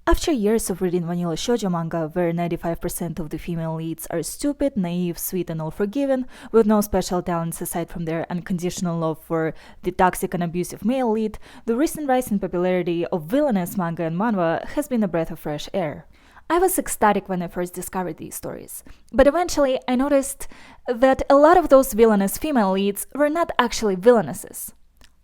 After years of reading vanilla shoujo manga where 95% of the female leads are stupid, naive, sweet and all-forgiving, with no special talents aside from their unconditional love for the toxic and abusive male lead, the recent rise in popularity of villainous manga and manhwa has been a breath of fresh air. I was ecstatic when I first discovered these stories, but eventually I noticed that a lot of those villainous female leads were not actually villainesses.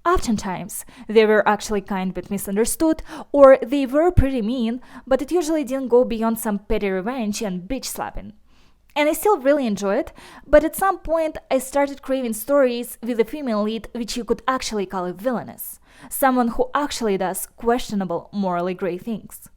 Oftentimes, they were actually kind but misunderstood, or they were pretty mean, but it usually didn't go beyond some petty revenge and bitch slapping. And I still really enjoy it, but at some point I started craving stories with a female lead which you could actually call a villainess, someone who actually does questionable, morally grey things.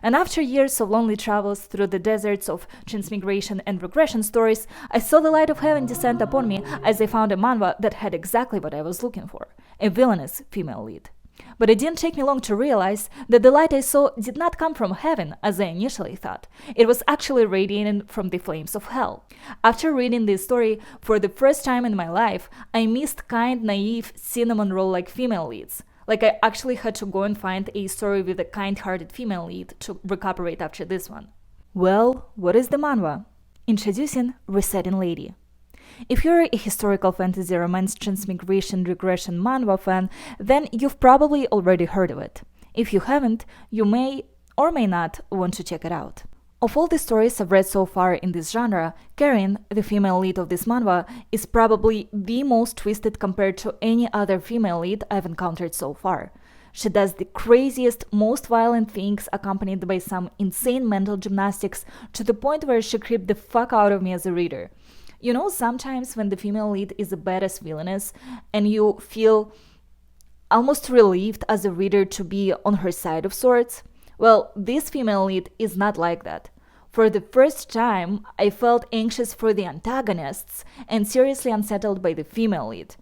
And after years of lonely travels through the deserts of transmigration and regression stories, I saw the light of heaven descend upon me as I found a manhwa that had exactly what I was looking for, a villainous female lead. But it didn't take me long to realize that the light I saw did not come from heaven, as I initially thought. It was actually radiating from the flames of hell. After reading this story for the first time in my life, I missed kind, naive, cinnamon roll-like female leads. Like I actually had to go and find a story with a kind-hearted female lead to recuperate after this one. Well, what is the manhwa? Introducing Resetting Lady. If you're a historical fantasy romance transmigration regression manhwa fan, then you've probably already heard of it. If you haven't, you may or may not want to check it out. Of all the stories I've read so far in this genre, Karin, the female lead of this manhwa, is probably the most twisted compared to any other female lead I've encountered so far. She does the craziest, most violent things accompanied by some insane mental gymnastics to the point where she creeped the fuck out of me as a reader. You know, sometimes when the female lead is a badass villainess and you feel almost relieved as a reader to be on her side of sorts, well, this female lead is not like that. For the first time, I felt anxious for the antagonists and seriously unsettled by the female lead.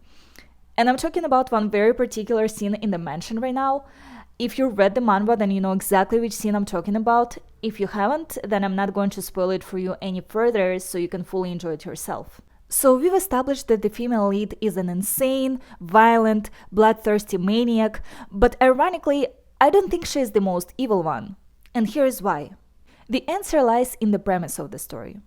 And I'm talking about one very particular scene in the mansion right now. If you read the manhwa, then you know exactly which scene I'm talking about. If you haven't, then I'm not going to spoil it for you any further so you can fully enjoy it yourself. So we've established that the female lead is an insane, violent, bloodthirsty maniac, but ironically, I don't think she is the most evil one. And here's why. The answer lies in the premise of the story.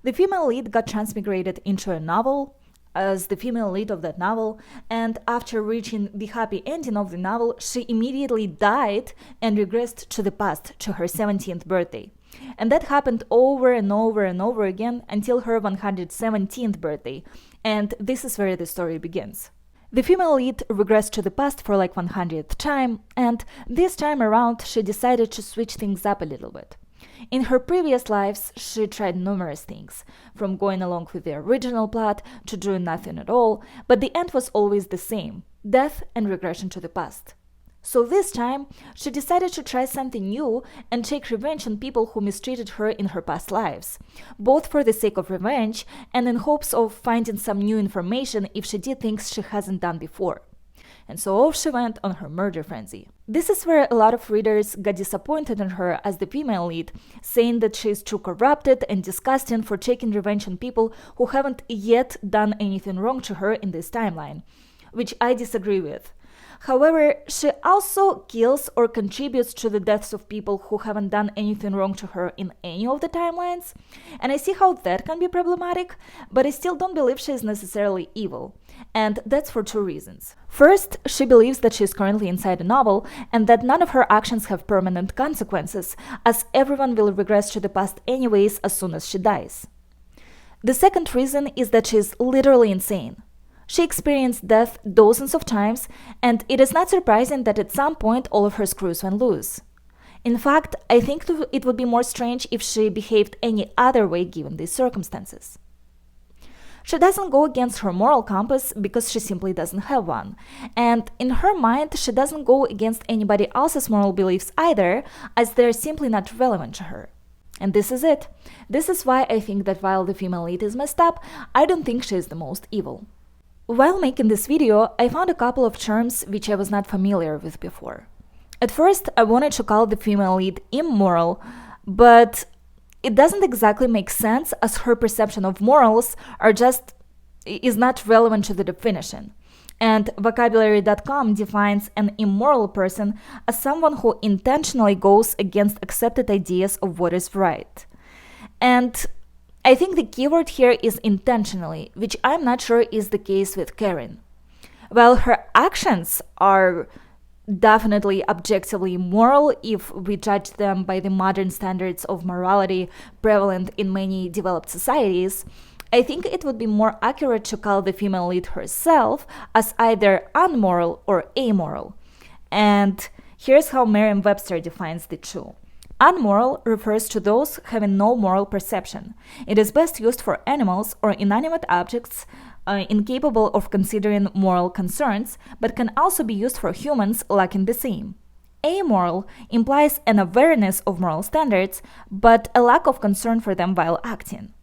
The female lead got transmigrated into a novel as the female lead of that novel, and after reaching the happy ending of the novel, she immediately died and regressed to the past, to her 17th birthday. And that happened over and over and over again until her 117th birthday, and this is where the story begins. The female lead regressed to the past for like 100th time, and this time around she decided to switch things up a little bit. In her previous lives, she tried numerous things, from going along with the original plot to doing nothing at all, but the end was always the same: death and regression to the past. So this time, she decided to try something new and take revenge on people who mistreated her in her past lives, both for the sake of revenge and in hopes of finding some new information if she did things she hasn't done before. And so off she went on her murder frenzy. This is where a lot of readers got disappointed in her as the female lead, saying that she is too corrupted and disgusting for taking revenge on people who haven't yet done anything wrong to her in this timeline, which I disagree with. However, she also kills or contributes to the deaths of people who haven't done anything wrong to her in any of the timelines, and I see how that can be problematic, but I still don't believe she is necessarily evil, and that's for two reasons. First, she believes that she is currently inside a novel and that none of her actions have permanent consequences, as everyone will regress to the past anyways as soon as she dies. The second reason is that she is literally insane. She experienced death dozens of times, and it is not surprising that at some point all of her screws went loose. In fact, I think it would be more strange if she behaved any other way given these circumstances. She doesn't go against her moral compass because she simply doesn't have one, and in her mind she doesn't go against anybody else's moral beliefs either, as they're simply not relevant to her. And this is it. This is why I think that while the female lead is messed up, I don't think she is the most evil. While making this video, I found a couple of terms which I was not familiar with before. At first, I wanted to call the female lead immoral, but it doesn't exactly make sense as her perception of morals is not relevant to the definition. And vocabulary.com defines an immoral person as someone who intentionally goes against accepted ideas of what is right. And I think the keyword here is intentionally, which I'm not sure is the case with Karen. While her actions are definitely objectively moral if we judge them by the modern standards of morality prevalent in many developed societies, I think it would be more accurate to call the female lead herself as either unmoral or amoral. And here's how Merriam-Webster defines the two. Unmoral refers to those having no moral perception. It is best used for animals or inanimate objects incapable of considering moral concerns, but can also be used for humans lacking the same. Amoral implies an awareness of moral standards, but a lack of concern for them while acting.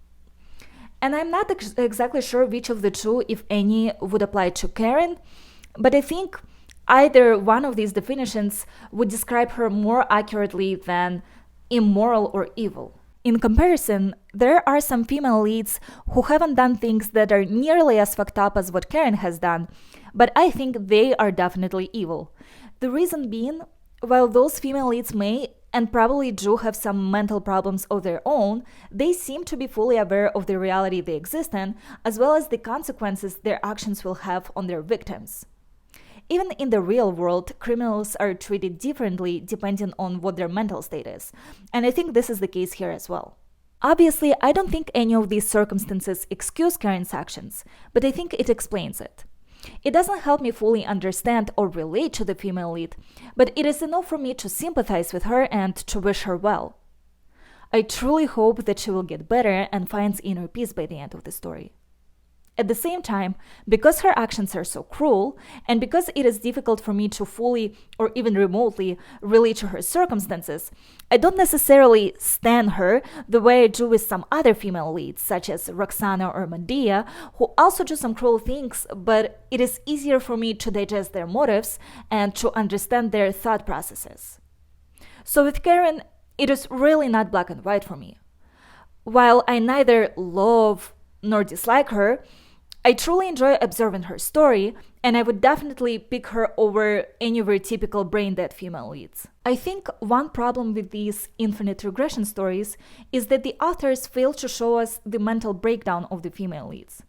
And I'm not exactly sure which of the two, if any, would apply to Karen, but I think either one of these definitions would describe her more accurately than immoral or evil. In comparison, there are some female leads who haven't done things that are nearly as fucked up as what Karen has done, but I think they are definitely evil. The reason being, while those female leads may and probably do have some mental problems of their own, they seem to be fully aware of the reality they exist in, as well as the consequences their actions will have on their victims. Even in the real world, criminals are treated differently depending on what their mental state is, and I think this is the case here as well. Obviously, I don't think any of these circumstances excuse Karen's actions, but I think it explains it. It doesn't help me fully understand or relate to the female lead, but it is enough for me to sympathize with her and to wish her well. I truly hope that she will get better and finds inner peace by the end of the story. At the same time, because her actions are so cruel, and because it is difficult for me to fully or even remotely relate to her circumstances, I don't necessarily stan her the way I do with some other female leads, such as Roxana or Medea, who also do some cruel things, but it is easier for me to digest their motives and to understand their thought processes. So with Karen, it is really not black and white for me. While I neither love nor dislike her, I truly enjoy observing her story, and I would definitely pick her over any very typical brain-dead female leads. I think one problem with these infinite regression stories is that the authors fail to show us the mental breakdown of the female leads.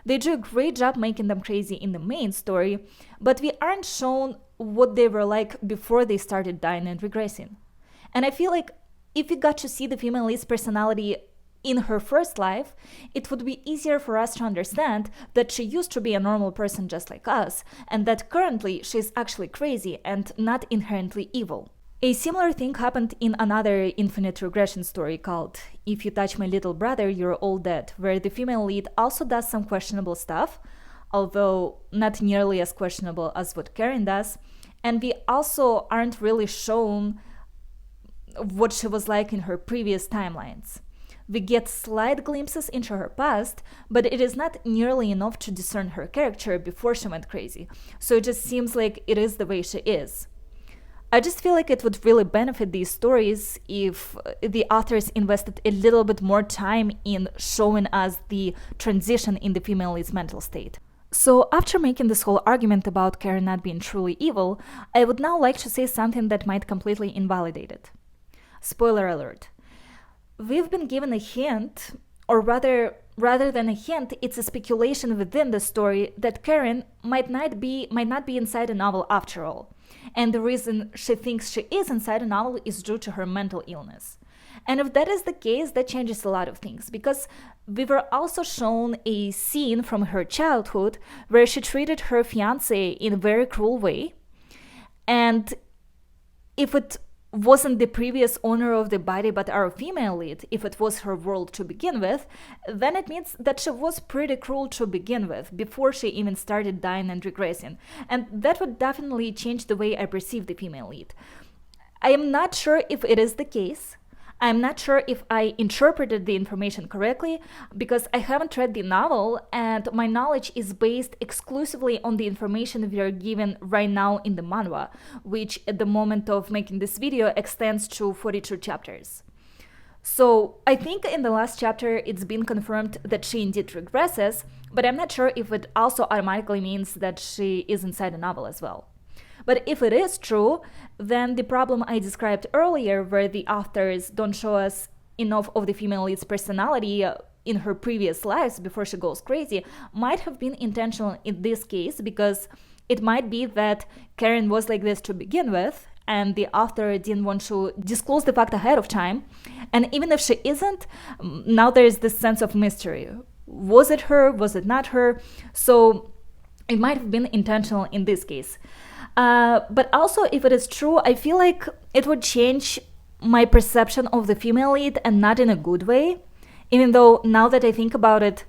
They do a great job making them crazy in the main story, but we aren't shown what they were like before they started dying and regressing. And I feel like if we got to see the female lead's personality in her first life, it would be easier for us to understand that she used to be a normal person just like us, and that currently she's actually crazy and not inherently evil. A similar thing happened in another infinite regression story called If You Touch My Little Brother, You're All Dead, where the female lead also does some questionable stuff, although not nearly as questionable as what Karen does, and we also aren't really shown what she was like in her previous timelines. We get slight glimpses into her past, but it is not nearly enough to discern her character before she went crazy, so it just seems like it is the way she is. I just feel like it would really benefit these stories if the authors invested a little bit more time in showing us the transition in the female lead's mental state. So after making this whole argument about Karen not being truly evil, I would now like to say something that might completely invalidate it. Spoiler alert. We've been given a hint, or rather than a hint, it's a speculation within the story that Karen might not be inside a novel after all. And the reason she thinks she is inside a novel is due to her mental illness. And if that is the case, that changes a lot of things, because we were also shown a scene from her childhood where she treated her fiancé in a very cruel way. And if it wasn't the previous owner of the body but our female lead, if it was her world to begin with, then it means that she was pretty cruel to begin with, before she even started dying and regressing. And that would definitely change the way I perceive the female lead. I am not sure if it is the case. I'm not sure if I interpreted the information correctly, because I haven't read the novel and my knowledge is based exclusively on the information we are given right now in the manhwa, which at the moment of making this video extends to 42 chapters. So I think in the last chapter it's been confirmed that she indeed regresses, but I'm not sure if it also automatically means that she is inside the novel as well. But if it is true, then the problem I described earlier, where the authors don't show us enough of the female lead's personality in her previous lives before she goes crazy, might have been intentional in this case, because it might be that Karen was like this to begin with, and the author didn't want to disclose the fact ahead of time. And even if she isn't, now there's this sense of mystery. Was it her? Was it not her? So it might have been intentional in this case. But also, if it is true, I feel like it would change my perception of the female lead, and not in a good way. Even though now that I think about it,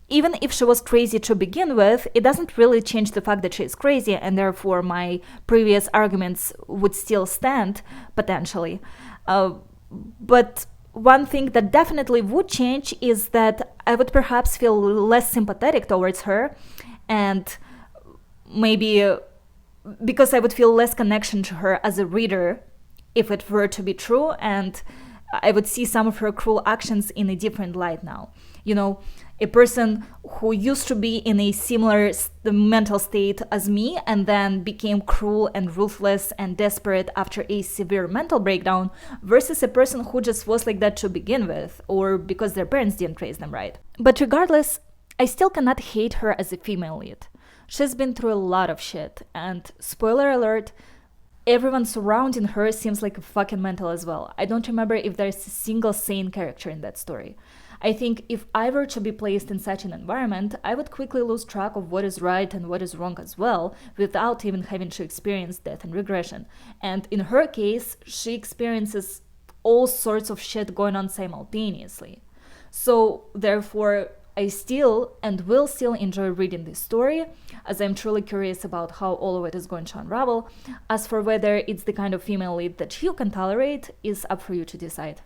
even if she was crazy to begin with, it doesn't really change the fact that she is crazy, and therefore my previous arguments would still stand, potentially. But one thing that definitely would change is that I would perhaps feel less sympathetic towards her, and maybe because I would feel less connection to her as a reader if it were to be true, and I would see some of her cruel actions in a different light now. You know, a person who used to be in a similar mental state as me and then became cruel and ruthless and desperate after a severe mental breakdown, versus a person who just was like that to begin with, or because their parents didn't raise them right. But regardless, I still cannot hate her as a female lead. She's been through a lot of shit, and spoiler alert, everyone surrounding her seems like a fucking mental as well. I don't remember if there's a single sane character in that story. I think if I were to be placed in such an environment, I would quickly lose track of what is right and what is wrong as well, without even having to experience death and regression. And in her case, she experiences all sorts of shit going on simultaneously. So therefore, I still and will still enjoy reading this story, as I'm truly curious about how all of it is going to unravel. As for whether it's the kind of female lead that you can tolerate, is up for you to decide.